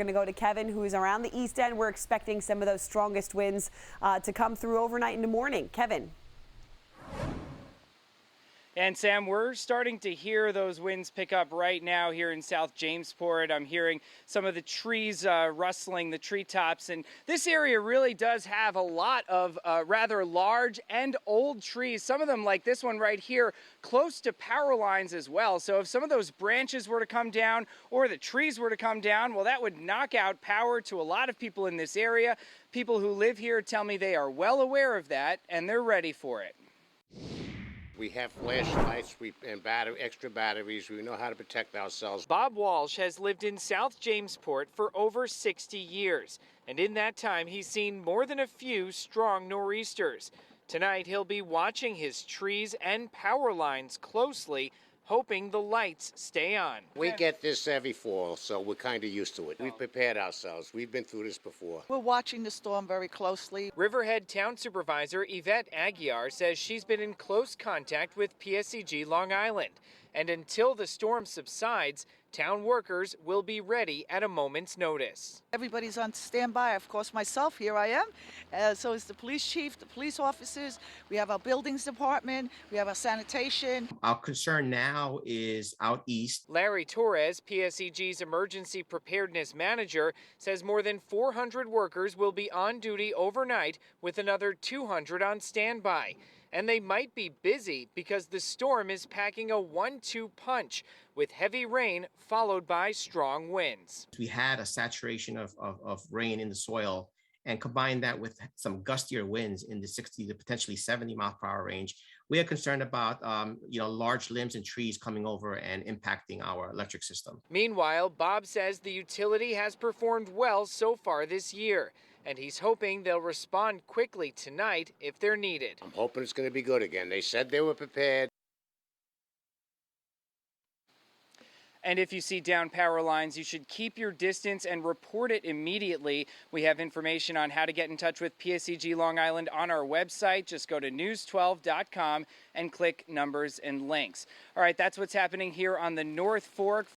going to go to Kevin, who's around the east end. We're expecting some of those strongest winds to come through overnight into morning. Kevin. And Sam, we're starting to hear those winds pick up right now here in South Jamesport. I'm hearing some of the trees rustling, the treetops. And this area really does have a lot of rather large and old trees. Some of them, like this one right here, close to power lines as well. So if some of those branches were to come down or the trees were to come down, well, that would knock out power to a lot of people in this area. People who live here tell me they are well aware of that and they're ready for it. We have flashlights and extra batteries. We know how to protect ourselves. Bob Walsh has lived in South Jamesport for over 60 years. And in that time, he's seen more than a few strong nor'easters. Tonight, he'll be watching his trees and power lines closely, hoping the lights stay on. We get this every fall, so we're kind of used to it. We've prepared ourselves. We've been through this before. We're watching the storm very closely. Riverhead Town Supervisor Yvette Aguiar says she's been in close contact with PSEG Long Island. And until the storm subsides, town workers will be ready at a moment's notice. Everybody's on standby. Of course, myself, here I am. So is the police chief, the police officers. We have our buildings department. We have our sanitation. Our concern now is out east. Larry Torres, PSEG's emergency preparedness manager, says more than 400 workers will be on duty overnight with another 200 on standby. And they might be busy because the storm is packing a 1-2 punch with heavy rain followed by strong winds. We had a saturation of rain in the soil, and combine that with some gustier winds in the 60 to potentially 70 mile per hour range. We are concerned about large limbs and trees coming over and impacting our electric system. Meanwhile, Bob says the utility has performed well so far this year, and he's hoping they'll respond quickly tonight if they're needed. I'm hoping it's going to be good again. They said they were prepared. And if you see down power lines, you should keep your distance and report it immediately. We have information on how to get in touch with PSEG Long Island on our website. Just go to news12.com and click numbers and links. All right, that's what's happening here on the North Fork.